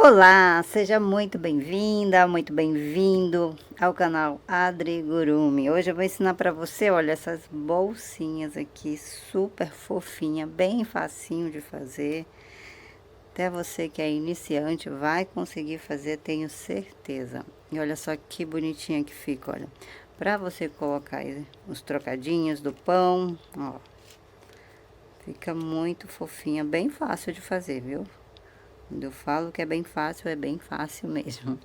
Olá, seja muito bem-vinda, muito bem-vindo ao canal Adri Gurumi. Hoje eu vou ensinar para você, olha, essas bolsinhas aqui, super fofinha, bem facinho de fazer. Até você que é iniciante vai conseguir fazer, tenho certeza. E olha só que bonitinha que fica, olha. Para você colocar aí os trocadinhos do pão, ó. Fica muito fofinha, bem fácil de fazer, viu? Quando eu falo que é bem fácil mesmo.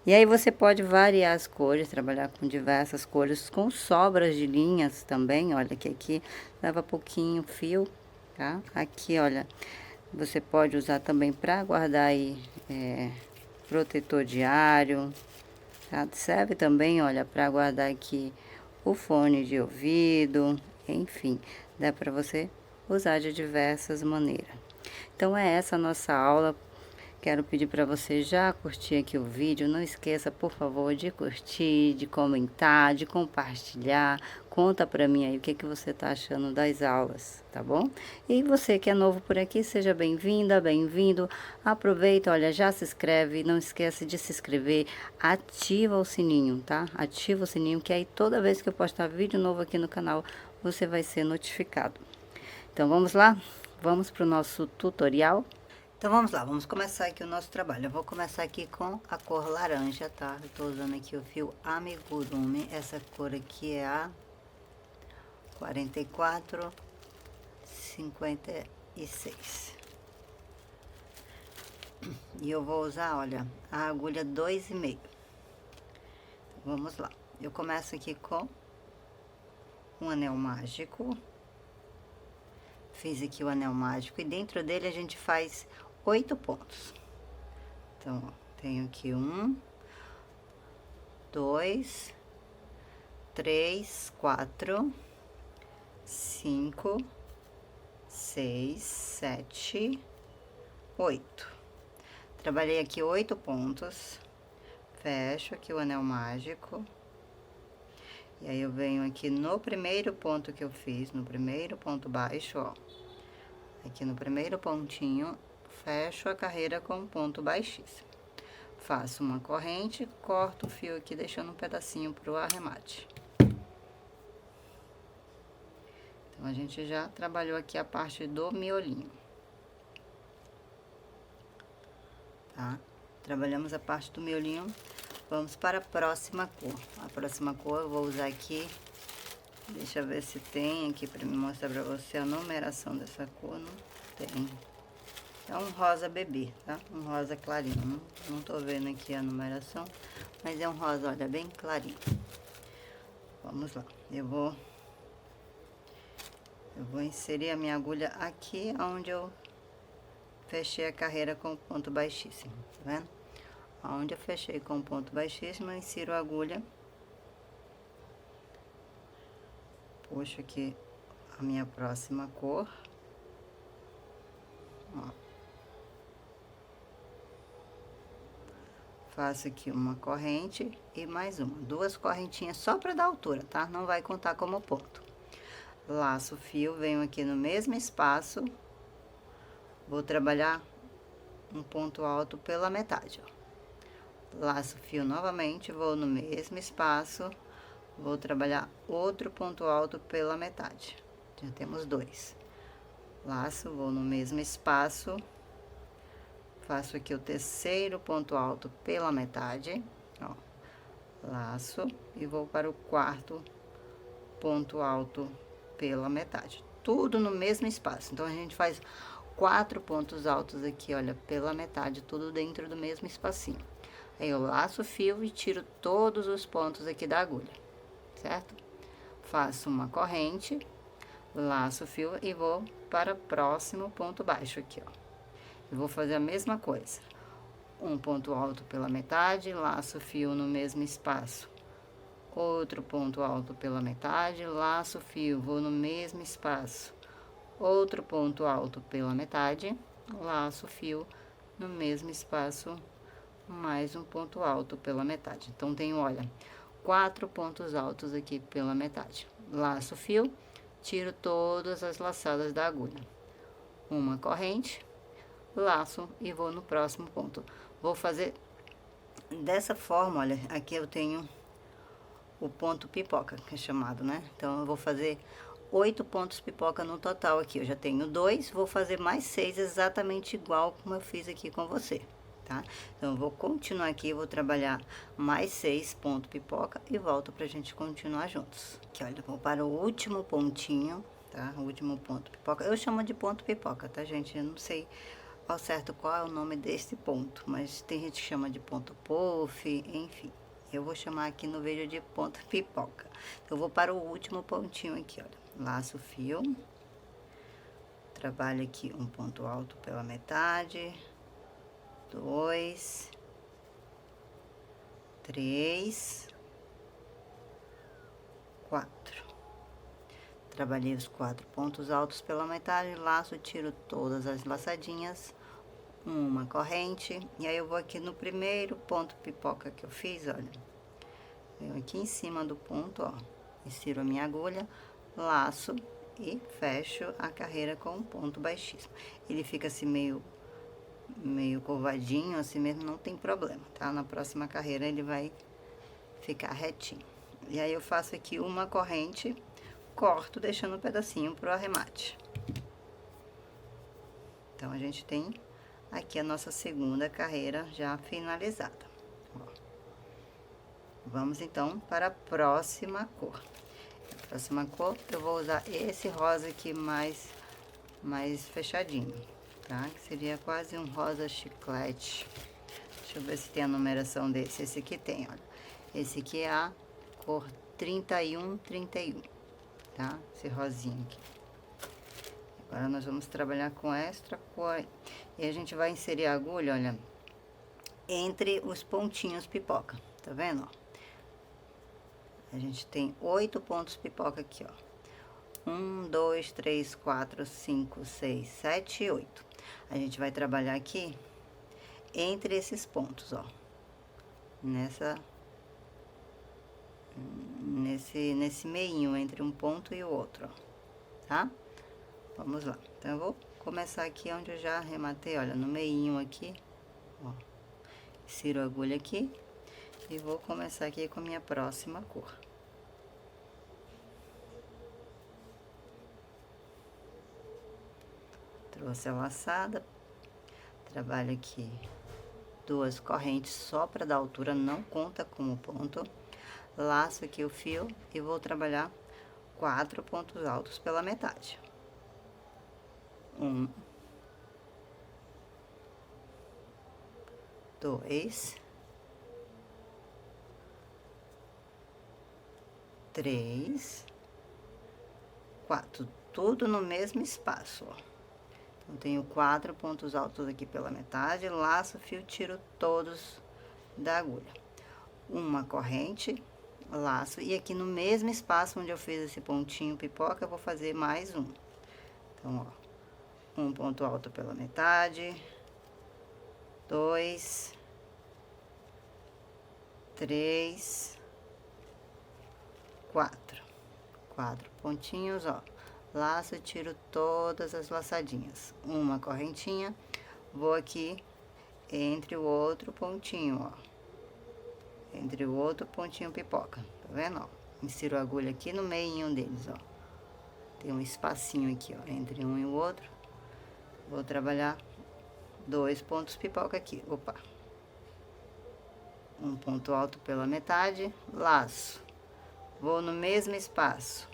E aí você pode variar as cores, trabalhar com diversas cores, com sobras de linhas também. Olha que aqui leva pouquinho fio, tá? Aqui, olha, você pode usar também para guardar aí protetor diário, tá? Serve também, olha, para guardar aqui o fone de ouvido, enfim, dá para você usar de diversas maneiras. Então é essa a nossa aula. Quero pedir para você já curtir aqui o vídeo. Não esqueça, por favor, de curtir, de comentar, de compartilhar. Conta para mim aí o que você está achando das aulas, tá bom? E você que é novo por aqui, seja bem-vinda, bem-vindo. Aproveita, olha, já se inscreve. Não esqueça de se inscrever. Ativa o sininho, tá? Ativa o sininho, que aí toda vez que eu postar vídeo novo aqui no canal, você vai ser notificado. Então, vamos lá? Vamos para o nosso tutorial? Então, vamos lá, vamos começar aqui o nosso trabalho. Eu vou começar aqui com a cor laranja, tá? Eu tô usando aqui o fio Amigurumi. Essa cor aqui é a 44,56. E eu vou usar, olha, a agulha 2,5. Vamos lá. Eu começo aqui com um anel mágico. Fiz aqui o anel mágico e dentro dele a gente faz 8 pontos. Então, ó, tenho aqui 1, 2, 3, 4, 5, 6, 7, 8. Trabalhei aqui 8 pontos. Fecho aqui o anel mágico. E aí eu venho aqui no primeiro ponto que eu fiz, no primeiro ponto baixo, ó. Aqui no primeiro pontinho, fecho a carreira com ponto baixíssimo. Faço uma corrente, corto o fio aqui, deixando um pedacinho pro arremate. Então, a gente já trabalhou aqui a parte do miolinho. Tá? Trabalhamos a parte do miolinho. Vamos para a próxima cor. A próxima cor eu vou usar aqui. Deixa eu ver se tem aqui para me mostrar para você a numeração dessa cor. Não tem. É um rosa bebê, tá? Um rosa clarinho. Não tô vendo aqui a numeração, mas é um rosa, olha, bem clarinho. Vamos lá. Eu vou inserir a minha agulha aqui onde eu fechei a carreira com o ponto baixíssimo, tá vendo? Onde eu fechei com o ponto baixíssimo, eu insiro a agulha. Puxo aqui a minha próxima cor. Ó. Faço aqui uma corrente e mais uma. 2 correntinhas só para dar altura, tá? Não vai contar como ponto. Laço o fio, venho aqui no mesmo espaço. Vou trabalhar um ponto alto pela metade, ó. Laço o fio novamente, vou no mesmo espaço, vou trabalhar outro ponto alto pela metade. Já temos 2. Laço, vou no mesmo espaço, faço aqui o terceiro ponto alto pela metade, ó. Laço e vou para o quarto ponto alto pela metade. Tudo no mesmo espaço. Então, a gente faz 4 pontos altos aqui, olha, pela metade, tudo dentro do mesmo espacinho. Aí, eu laço o fio e tiro todos os pontos aqui da agulha, certo? Faço uma corrente, laço o fio e vou para o próximo ponto baixo aqui, ó. Eu vou fazer a mesma coisa. Um ponto alto pela metade, laço o fio no mesmo espaço. Outro ponto alto pela metade, laço o fio, vou no mesmo espaço. Outro ponto alto pela metade, laço o fio no mesmo espaço, mais um ponto alto pela metade. Então, tenho, olha, 4 pontos altos aqui pela metade. Laço o fio, tiro todas as laçadas da agulha. Uma corrente, laço e vou no próximo ponto. Vou fazer dessa forma, olha, aqui eu tenho o ponto pipoca, que é chamado, né? Então, eu vou fazer 8 pontos pipoca no total aqui. Eu já tenho 2, vou fazer mais 6 exatamente igual como eu fiz aqui com você, tá? Então, eu vou continuar aqui, vou trabalhar mais 6 pontos pipoca e volto pra gente continuar juntos. Aqui, olha, vou para o último pontinho, tá? O último ponto pipoca. Eu chamo de ponto pipoca, tá, gente? Eu não sei ao certo qual é o nome desse ponto, mas tem gente que chama de ponto puff, enfim. Eu vou chamar aqui no vídeo de ponto pipoca. Então, eu vou para o último pontinho aqui, olha. Laço o fio. Trabalho aqui um ponto alto pela metade. 2. 3. 4. Trabalhei os 4 pontos altos pela metade. Laço, tiro todas as laçadinhas. Uma corrente, e aí eu vou aqui no primeiro ponto pipoca que eu fiz, olha, venho aqui em cima do ponto, ó, insiro a minha agulha, laço e fecho a carreira com um ponto baixíssimo. Ele fica assim meio curvadinho, assim mesmo, não tem problema, tá? Na próxima carreira ele vai ficar retinho. E aí eu faço aqui uma corrente, corto, deixando um pedacinho pro arremate. Então, a gente tem aqui a nossa segunda carreira já finalizada. Ó. Vamos então para a próxima cor. A próxima cor eu vou usar esse rosa aqui mais fechadinho, tá? Que seria quase um rosa chiclete. Deixa eu ver se tem a numeração desse. Esse aqui tem, olha. Esse aqui é a cor 3131, tá? Esse rosinho aqui. Agora, nós vamos trabalhar com esta cor. E a gente vai inserir a agulha, olha, entre os pontinhos pipoca. Tá vendo, ó? A gente tem 8 pontos pipoca aqui, ó. 1, 2, 3, 4, 5, 6, 7 e 8. A gente vai trabalhar aqui entre esses pontos, ó. Nesse meinho, entre um ponto e o outro, ó. Tá? Vamos lá. Então, eu vou começar aqui onde eu já arrematei, olha, no meinho aqui, ó. Insiro a agulha aqui e vou começar aqui com a minha próxima cor. Trouxe a laçada, trabalho aqui 2 correntes só para dar altura, não conta como ponto. Laço aqui o fio e vou trabalhar 4 pontos altos pela metade. 1, 2, 3, 4, tudo no mesmo espaço, ó. Então, tenho 4 pontos altos aqui pela metade, laço, fio, tiro todos da agulha. Uma corrente, laço, e aqui no mesmo espaço onde eu fiz esse pontinho pipoca, eu vou fazer mais um. Então, ó. Um ponto alto pela metade, 2, 3, 4. 4 pontinhos, ó. Laço, tiro todas as laçadinhas. Uma correntinha, vou aqui entre o outro pontinho, ó. Entre o outro pontinho pipoca, tá vendo, ó? Insiro a agulha aqui no meinho deles, ó. Tem um espacinho aqui, ó, entre um e o outro. Vou trabalhar 2 pontos pipoca aqui, opa. Um ponto alto pela metade, laço. Vou no mesmo espaço.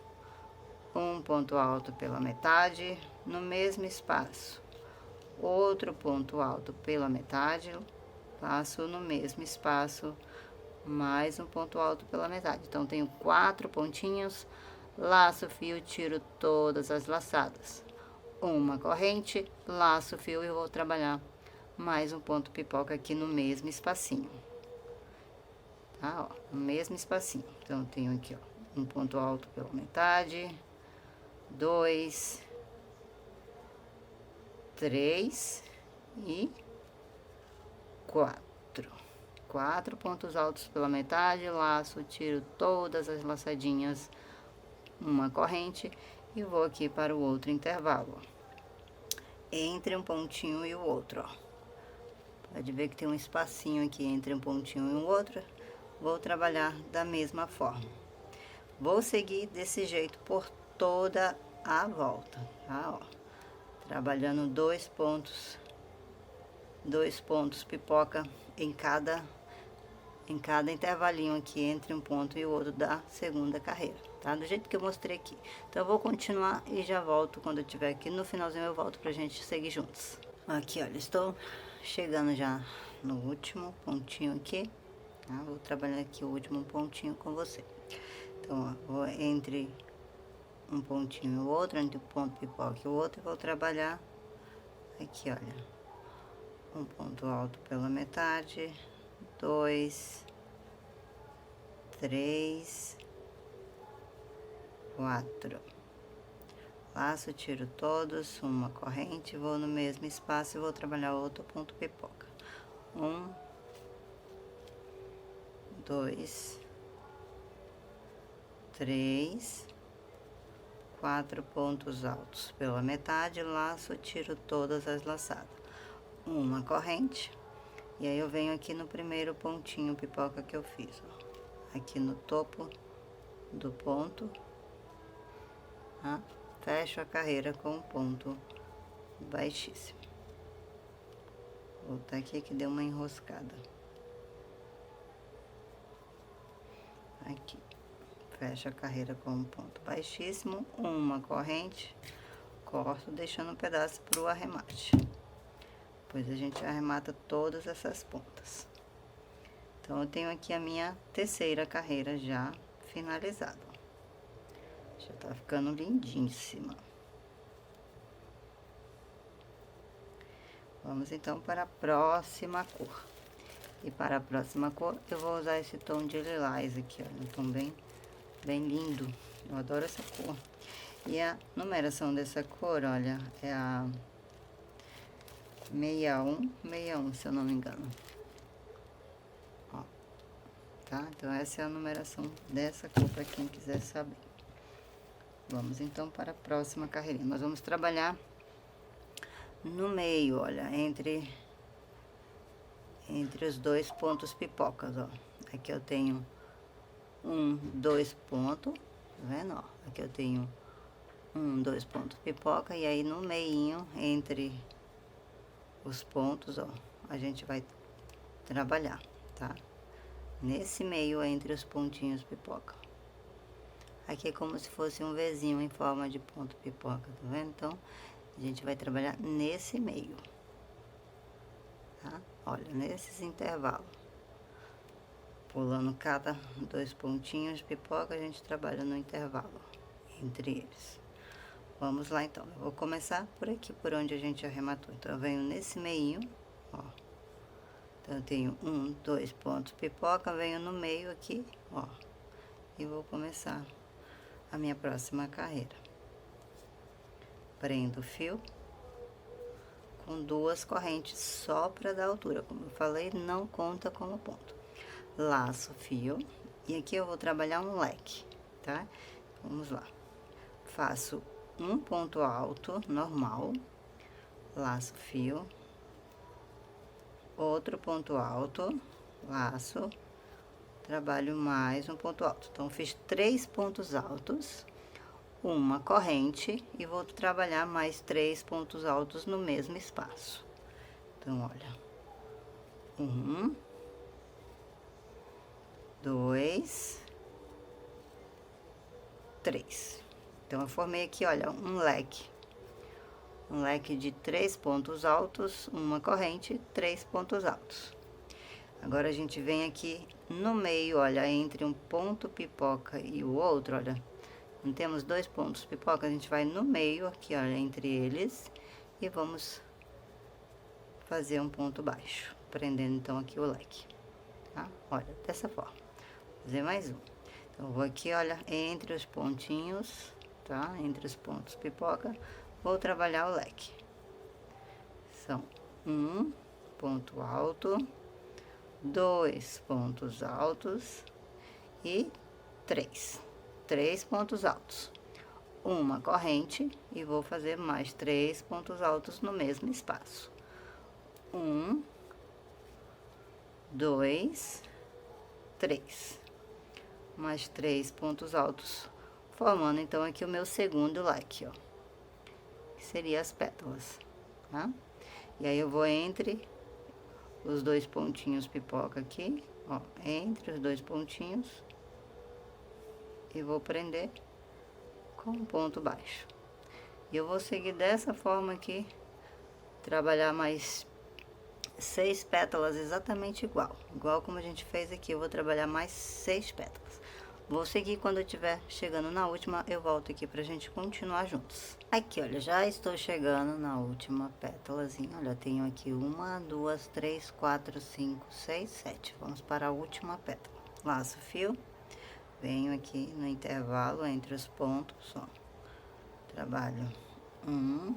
Um ponto alto pela metade, no mesmo espaço. Outro ponto alto pela metade, passo no mesmo espaço, mais um ponto alto pela metade. Então, tenho 4 pontinhos, laço, fio, tiro todas as laçadas. Uma corrente, laço, fio e vou trabalhar mais um ponto pipoca aqui no mesmo espacinho. Tá, ó, no mesmo espacinho. Então, eu tenho aqui, ó, um ponto alto pela metade, 2, 3 e 4. 4 pontos altos pela metade, laço, tiro todas as laçadinhas, uma corrente e vou aqui para o outro intervalo. entre um pontinho e o outro, ó. Pode ver que tem um espacinho aqui entre um pontinho e o outro. Vou trabalhar da mesma forma. Vou seguir desse jeito por toda a volta, tá? Ó, trabalhando dois pontos pipoca em cada intervalinho aqui entre um ponto e o outro da segunda carreira, tá? Do jeito que eu mostrei aqui. Então, eu vou continuar e já volto. Quando eu estiver aqui no finalzinho, eu volto pra gente seguir juntos. Aqui, olha, estou chegando já no último pontinho aqui, tá? Vou trabalhar aqui o último pontinho com você. Então, ó, vou entre um pontinho e o outro, entre o ponto pipoca e o outro, e vou trabalhar aqui, olha, um ponto alto pela metade, 2, 3, 4. Laço, tiro todos, uma corrente, vou no mesmo espaço e vou trabalhar outro ponto pipoca. 1, 2, 3, 4 pontos altos pela metade, laço, tiro todas as laçadas. Uma corrente, e aí eu venho aqui no primeiro pontinho pipoca que eu fiz, ó. Aqui no topo do ponto, tá? Fecho a carreira com um ponto baixíssimo. Vou botar aqui que deu uma enroscada. Aqui. Fecho a carreira com um ponto baixíssimo, uma corrente, corto, deixando um pedaço pro arremate. Depois a gente arremata todas essas pontas. Então, eu tenho aqui a minha terceira carreira já finalizada. Já tá ficando lindíssima. Vamos então para a próxima cor. E para a próxima cor, eu vou usar esse tom de lilás aqui, olha, um tom bem lindo. Eu adoro essa cor. E a numeração dessa cor, olha, é a 6161, se eu não me engano. Ó, tá? Então, essa é a numeração dessa cor, para quem quiser saber. Vamos, então, para a próxima carreirinha. Nós vamos trabalhar no meio, olha, entre os dois pontos pipocas, ó. Aqui eu tenho 1, 2 pontos, tá vendo, ó? Aqui eu tenho 1, 2 pontos pipoca, e aí no meinho, entre os pontos, ó, a gente vai trabalhar, tá? Nesse meio, entre os pontinhos pipoca. Aqui é como se fosse um Vzinho em forma de ponto pipoca, tá vendo? Então, a gente vai trabalhar nesse meio, tá? Olha, nesses intervalos. Pulando cada dois pontinhos de pipoca, a gente trabalha no intervalo entre eles. Vamos lá, então. Eu vou começar por aqui, por onde a gente arrematou. Então, eu venho nesse meinho, ó. Então, eu tenho 1, 2 pontos pipoca, venho no meio aqui, ó. E vou começar a minha próxima carreira. Prendo o fio com 2 correntes só para dar altura. Como eu falei, não conta como ponto. Laço o fio, e aqui eu vou trabalhar um leque, tá? Vamos lá. Faço um ponto alto, normal, laço o fio, outro ponto alto, laço, trabalho mais um ponto alto. Então, fiz 3 pontos altos, uma corrente, e vou trabalhar mais 3 pontos altos no mesmo espaço. Então, olha, 1, 2, 3. Então, eu formei aqui, olha, um leque de 3 pontos altos, uma corrente, 3 pontos altos. Agora, a gente vem aqui no meio, olha, entre um ponto pipoca e o outro, olha, não temos 2 pontos pipoca, a gente vai no meio aqui, olha, entre eles, e vamos fazer um ponto baixo, prendendo, então, aqui o leque, tá? Olha, dessa forma. Vou fazer mais um. Então, eu vou aqui, olha, entre os pontinhos, tá? Entre os pontos pipoca, vou trabalhar o leque. São 1 ponto alto, 2 pontos altos e 3 pontos altos. uma corrente e vou fazer mais 3 pontos altos no mesmo espaço. 1, 2, 3. Mais 3 pontos altos, formando então aqui o meu segundo leque, ó, que seria as pétalas, tá? E aí eu vou entre os dois pontinhos pipoca aqui, ó, entre os dois pontinhos, e vou prender com um ponto baixo. E eu vou seguir dessa forma aqui, trabalhar mais 6 pétalas exatamente igual como a gente fez aqui. Eu vou trabalhar mais 6 pétalas. Vou seguir, quando eu estiver chegando na última, eu volto aqui pra gente continuar juntos. Aqui, olha, já estou chegando na última pétalazinha. Olha, tenho aqui 1, 2, 3, 4, 5, 6, 7. Vamos para a última pétala. Laço o fio, venho aqui no intervalo entre os pontos, ó. Trabalho 1,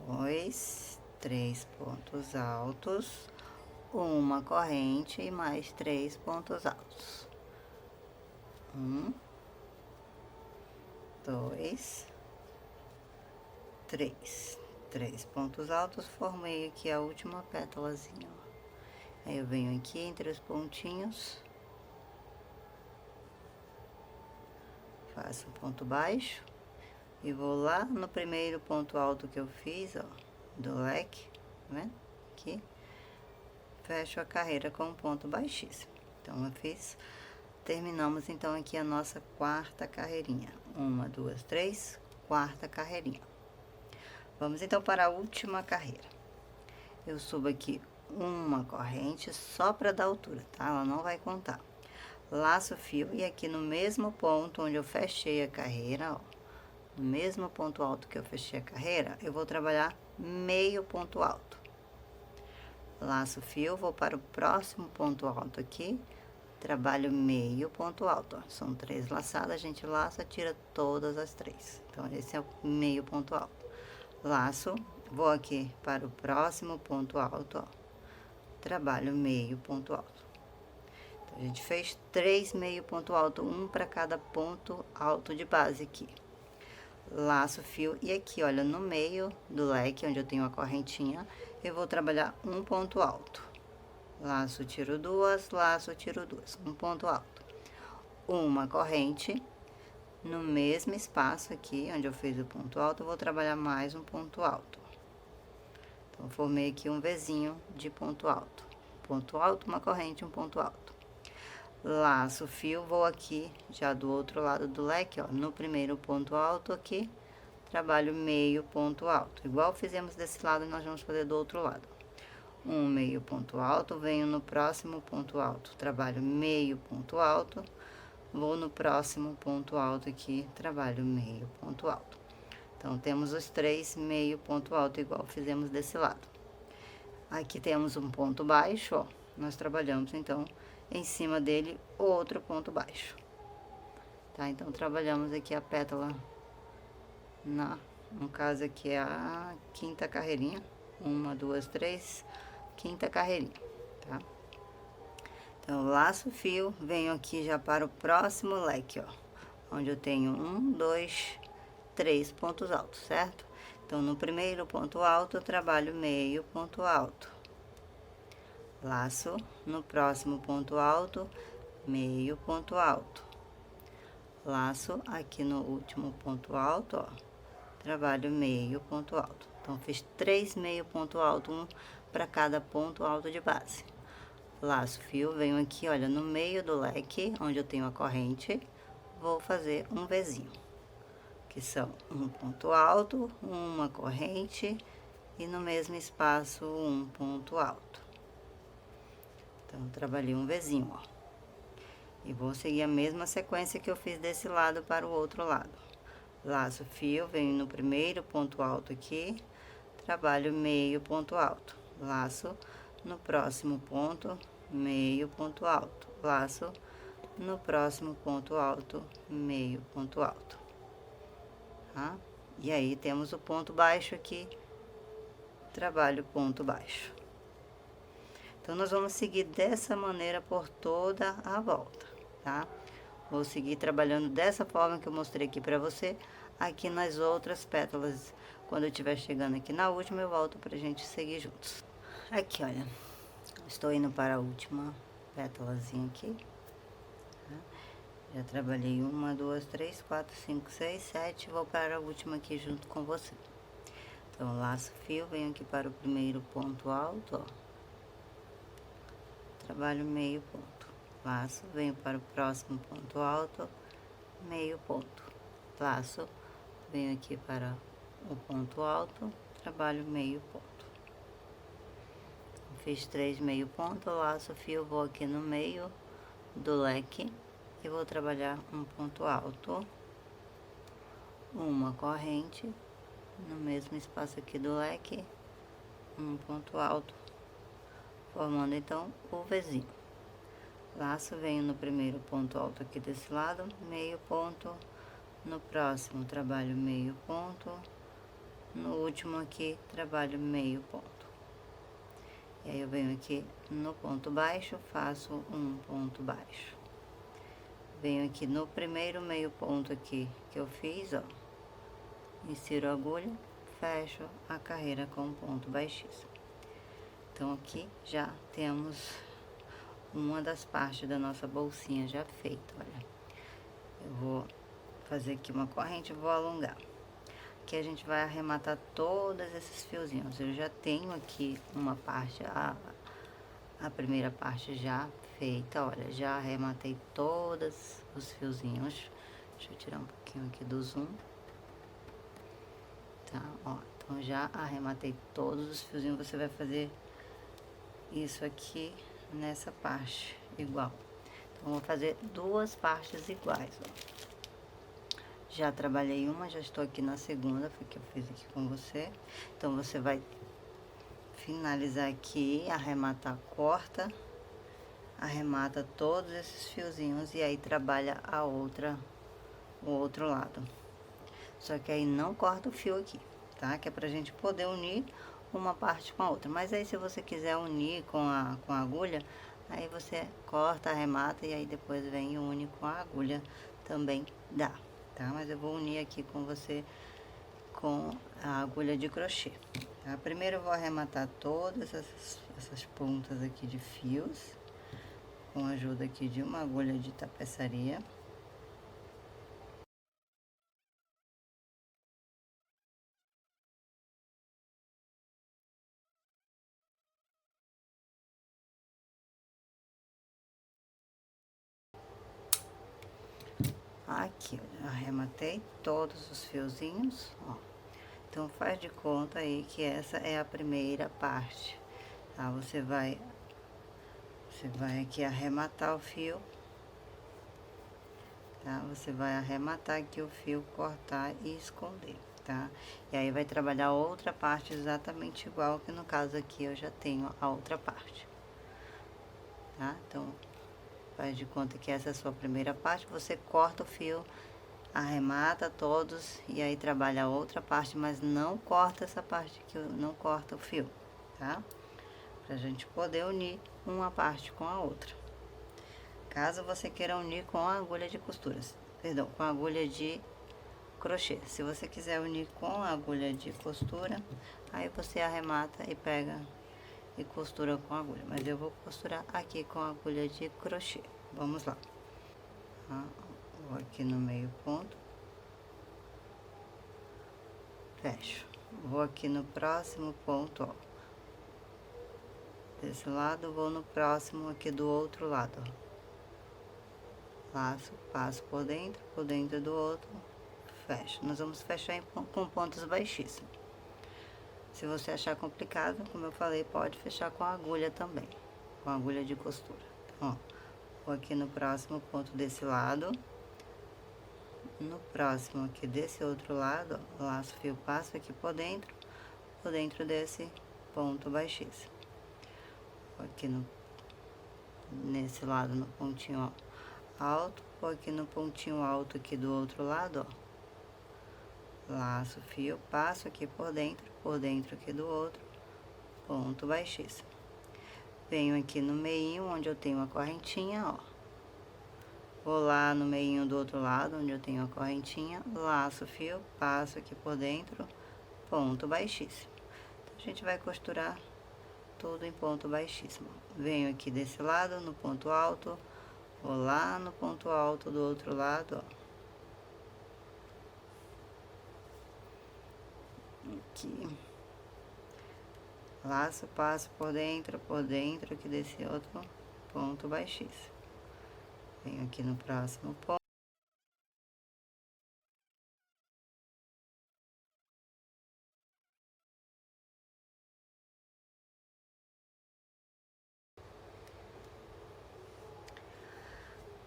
2, 3 pontos altos, uma corrente e mais 3 pontos altos. 1, 2, 3. 3 pontos altos, formei aqui a última pétalazinha, ó. Aí eu venho aqui entre os pontinhos, faço um ponto baixo e vou lá no primeiro ponto alto que eu fiz, ó, do leque, tá vendo? Aqui, fecho a carreira com um ponto baixíssimo. Então, eu fiz, terminamos então aqui a nossa quarta carreirinha. 1, 2, 3, quarta carreirinha. Vamos então para a última carreira. Eu subo aqui uma corrente só para dar altura, tá? Ela não vai contar. Laço o fio e aqui no mesmo ponto onde eu fechei a carreira, ó, no mesmo ponto alto que eu fechei a carreira, eu vou trabalhar meio ponto alto. Laço o fio, vou para o próximo ponto alto aqui, trabalho meio ponto alto, ó. São 3 laçadas, a gente laça, tira todas as 3. Então, esse é o meio ponto alto. Laço, vou aqui para o próximo ponto alto, ó. Trabalho meio ponto alto. Então, a gente fez 3 meio ponto alto, um para cada ponto alto de base aqui. Laço o fio e aqui, olha, no meio do leque, onde eu tenho a correntinha, eu vou trabalhar um ponto alto. Laço, tiro 2, laço, tiro 2, um ponto alto. Uma corrente, no mesmo espaço aqui, onde eu fiz o ponto alto, eu vou trabalhar mais um ponto alto. Então, formei aqui um Vzinho de ponto alto. Ponto alto, uma corrente, um ponto alto. Laço o fio, vou aqui, já do outro lado do leque, ó, no primeiro ponto alto aqui, trabalho meio ponto alto. Igual fizemos desse lado, nós vamos fazer do outro lado. Um meio ponto alto, venho no próximo ponto alto, trabalho meio ponto alto, vou no próximo ponto alto aqui, trabalho meio ponto alto. Então, temos os 3 meio ponto alto, igual fizemos desse lado. Aqui temos um ponto baixo, ó, nós trabalhamos, então, em cima dele, outro ponto baixo. Tá? Então, trabalhamos aqui a pétala, no caso aqui é a quinta carreirinha. 1, 2, 3, quinta carreirinha, tá? Então, laço o fio, venho aqui já para o próximo leque, ó. Onde eu tenho 1, 2, 3 pontos altos, certo? Então, no primeiro ponto alto, eu trabalho meio ponto alto. Laço, no próximo ponto alto, meio ponto alto. Laço aqui no último ponto alto, ó, trabalho meio ponto alto. Então, fiz 3 meio ponto alto, um para cada ponto alto de base. Laço fio, venho aqui, olha, no meio do leque, onde eu tenho a corrente, vou fazer um Vzinho, que são um ponto alto, uma corrente e no mesmo espaço um ponto alto. Então, trabalhei um Vzinho, ó. E vou seguir a mesma sequência que eu fiz desse lado para o outro lado. Laço fio, venho no primeiro ponto alto aqui, trabalho meio ponto alto. Laço no próximo ponto, meio ponto alto. Laço no próximo ponto alto, meio ponto alto. Tá? E aí, temos o ponto baixo aqui, trabalho ponto baixo. Então, nós vamos seguir dessa maneira por toda a volta, tá? Vou seguir trabalhando dessa forma que eu mostrei aqui pra você, aqui nas outras pétalas. Quando eu estiver chegando aqui na última, eu volto pra gente seguir juntos. Aqui, olha, estou indo para a última pétalazinha aqui. Já trabalhei 1, 2, 3, 4, 5, 6, 7. Vou para a última aqui junto com você. Então, laço fio, venho aqui para o primeiro ponto alto, ó. Trabalho meio ponto. Laço, venho para o próximo ponto alto, meio ponto. Laço, venho aqui para o ponto alto, trabalho meio ponto. Fiz 3 meio ponto, laço fio, vou aqui no meio do leque e vou trabalhar um ponto alto, uma corrente, no mesmo espaço aqui do leque, um ponto alto, formando então o Vzinho. Laço, venho no primeiro ponto alto aqui desse lado, meio ponto, no próximo trabalho meio ponto, no último aqui trabalho meio ponto. E aí eu venho aqui no ponto baixo, faço um ponto baixo. Venho aqui no primeiro meio ponto aqui que eu fiz, ó. Insiro a agulha, fecho a carreira com um ponto baixíssimo. Então, aqui já temos uma das partes da nossa bolsinha já feita, olha. Eu vou fazer aqui uma corrente e vou alongar. Aqui a gente vai arrematar todos esses fiozinhos. Eu já tenho aqui uma parte, a primeira parte já feita, olha. Já arrematei todos os fiozinhos. Deixa eu tirar um pouquinho aqui do zoom. Tá, ó. Então, já arrematei todos os fiozinhos. Você vai fazer isso aqui nessa parte igual. Então, vou fazer duas partes iguais, ó. Já trabalhei uma, já estou aqui na segunda, foi que eu fiz aqui com você. Então, você vai finalizar aqui, arrematar, corta, arremata todos esses fiozinhos e aí trabalha o outro lado. Só que aí não corta o fio aqui, tá? Que é pra gente poder unir uma parte com a outra. Mas aí, se você quiser unir com a agulha, aí você corta, arremata e aí depois vem e une com a agulha, também dá. Tá? Mas eu vou unir aqui com você com a agulha de crochê. Tá? Primeiro eu vou arrematar todas essas pontas aqui de fios, com a ajuda aqui de uma agulha de tapeçaria. Aqui, eu arrematei todos os fiozinhos, ó. Então, faz de conta aí que essa é a primeira parte, tá? Você vai aqui arrematar o fio, tá? Você vai arrematar aqui o fio, cortar e esconder, tá? E aí, vai trabalhar outra parte exatamente igual, que no caso aqui eu já tenho a outra parte, tá? Então, faz de conta que essa é a sua primeira parte, você corta o fio, arremata todos e aí trabalha a outra parte, mas não corta essa parte aqui, não corta o fio, tá? Pra gente poder unir uma parte com a outra. Caso você queira unir com a agulha de costuras, perdão, com a agulha de crochê. Se você quiser unir com a agulha de costura, aí você arremata e pega e costura com a agulha. Mas eu vou costurar aqui com a agulha de crochê. Vamos lá. Vou aqui no meio ponto. Fecho. Vou aqui no próximo ponto, ó. Desse lado, vou no próximo aqui do outro lado, ó. Laço, passo por dentro do outro, fecho. Nós vamos fechar com pontos baixíssimos. Se você achar complicado, como eu falei, pode fechar com a agulha também, com a agulha de costura. Então, ó, vou aqui no próximo ponto desse lado, no próximo aqui desse outro lado, ó, laço fio, passo aqui por dentro desse ponto baixíssimo. Vou aqui nesse lado, no pontinho, ó, alto, vou aqui no pontinho alto aqui do outro lado, ó. Laço fio, passo aqui por dentro aqui do outro, ponto baixíssimo. Venho aqui no meio, onde eu tenho a correntinha, ó. Vou lá no meinho do outro lado, onde eu tenho a correntinha, laço o fio, passo aqui por dentro, ponto baixíssimo. Então, a gente vai costurar tudo em ponto baixíssimo. Venho aqui desse lado, no ponto alto, vou lá no ponto alto do outro lado, ó. Aqui. Laço, passo por dentro aqui desse outro ponto baixíssimo. Venho aqui no próximo ponto.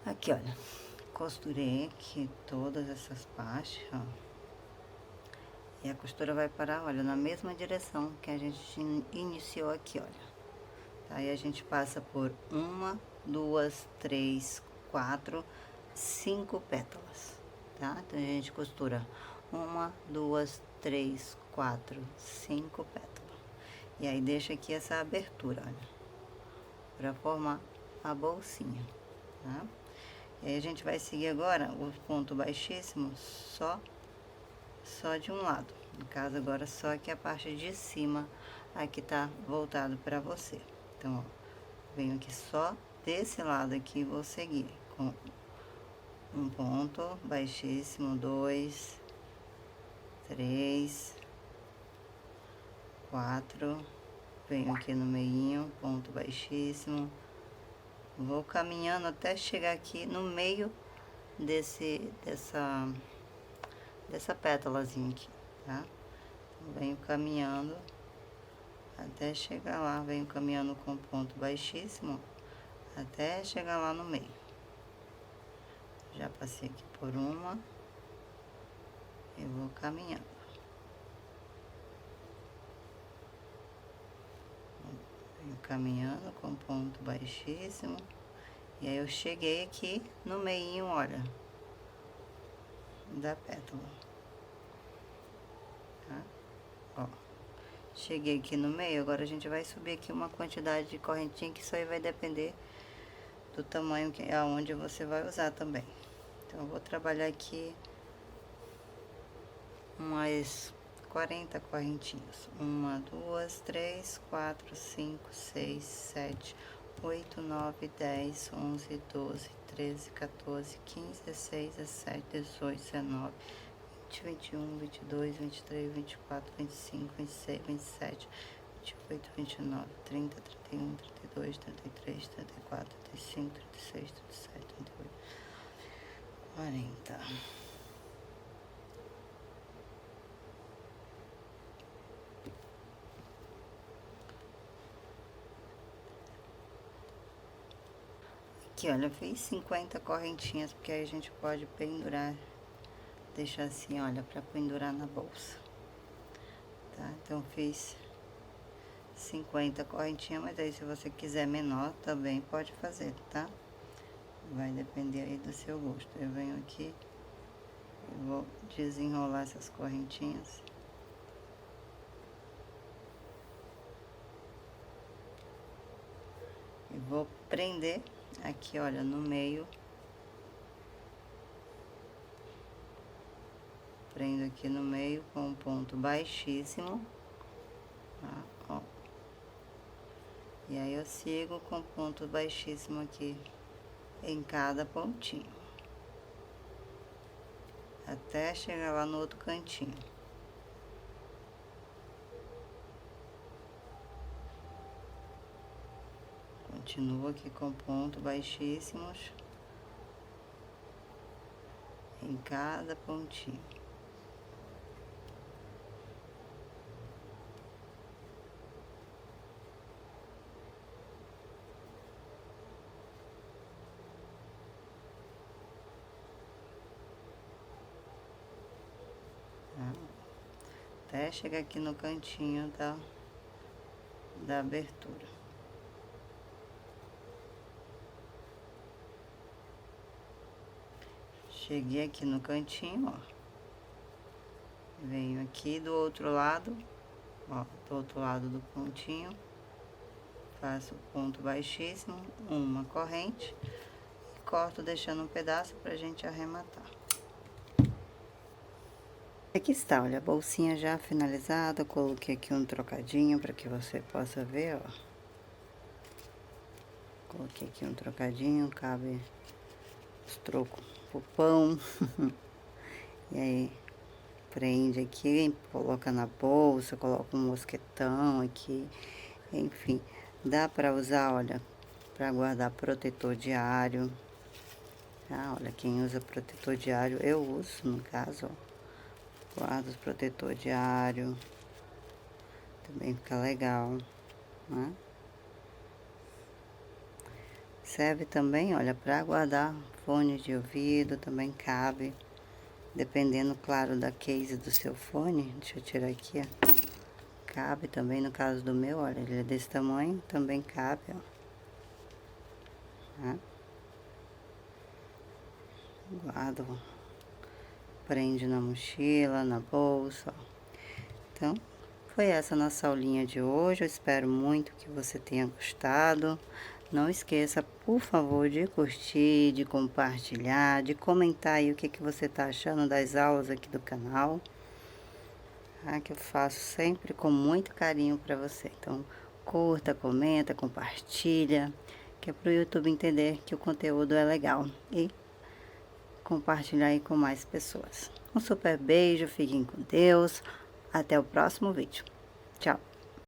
Aqui, olha, costurei aqui todas essas partes, ó. E a costura vai parar, olha, na mesma direção que a gente iniciou aqui, olha. Aí a gente passa por 1, 2, 3, 4, 5 pétalas, tá? Então, a gente costura 1, 2, 3, 4, 5 pétalas. E aí, deixa aqui essa abertura, olha, pra formar a bolsinha, tá? E aí, a gente vai seguir agora o ponto baixíssimo só de um lado. No caso, agora, só aqui a parte de cima, aqui tá voltado pra você. Então, ó, venho aqui só desse lado aqui, vou seguir com um ponto baixíssimo, 2, 3, 4, venho aqui no meinho, ponto baixíssimo, vou caminhando até chegar aqui no meio dessa pétalazinha aqui, tá? Venho caminhando até chegar lá, venho caminhando com ponto baixíssimo até chegar lá no meio. Já passei aqui por uma e vou caminhando. Venho caminhando com ponto baixíssimo. E aí, eu cheguei aqui no meinho, olha, da pétala. Tá? Ó. Cheguei aqui no meio, agora a gente vai subir aqui uma quantidade de correntinha, que isso aí vai depender do tamanho aonde você vai usar também. Então, eu vou trabalhar aqui umas 40 correntinhas. 1, 2, 3, 4, 5, 6, 7, 8, 9, 10, 11, 12, 13, 14, 15, 16, 17, 18, 19, 20, 21, 22, 23, 24, 25, 26, 27, 28, 29, 30, 31, 32, 33, 34, 35, 36, 37, 38, 40. Aqui, olha, eu fiz 50 correntinhas, porque aí a gente pode pendurar, deixar assim, olha, pra pendurar na bolsa, tá? Então, fiz 50 correntinhas, mas aí se você quiser menor, também pode fazer, tá? Vai depender aí do seu gosto. Eu venho aqui, eu vou desenrolar essas correntinhas. E vou prender aqui, olha, no meio. Prendo aqui no meio com um ponto baixíssimo, tá? Ó. E aí, eu sigo com ponto baixíssimo aqui em cada pontinho, até chegar lá no outro cantinho. Continuo aqui com ponto baixíssimos em cada pontinho. Até chegar aqui no cantinho da abertura. Cheguei aqui no cantinho, ó. Venho aqui do outro lado, ó, do outro lado do pontinho. Faço ponto baixíssimo, uma corrente. corto deixando um pedaço pra gente arrematar. Aqui está, olha, a bolsinha já finalizada, eu coloquei aqui um trocadinho para que você possa ver, ó. Coloquei aqui um trocadinho, cabe os trocos pro pão. E aí, prende aqui, coloca na bolsa, coloca um mosquetão aqui, enfim. Dá para usar, olha, para guardar protetor diário. Ah, olha, quem usa protetor diário, eu uso, no caso, ó. Guardo o protetor diário. Também fica legal, né? Serve também, olha, para guardar fone de ouvido, também cabe. Dependendo, claro, da case do seu fone. Deixa eu tirar aqui, ó. Cabe também, no caso do meu, olha, ele é desse tamanho, também cabe, ó. Tá? Guardo, prende na mochila, na bolsa, ó. Então, foi essa a nossa aulinha de hoje. Eu espero muito que você tenha gostado. Não esqueça, por favor, de curtir, de compartilhar, de comentar aí o que você tá achando das aulas aqui do canal. Tá? Que eu faço sempre com muito carinho para você. Então, curta, comenta, compartilha, que é pro YouTube entender que o conteúdo é legal. E compartilhar aí com mais pessoas. Um super beijo, fiquem com Deus. Até o próximo vídeo. Tchau!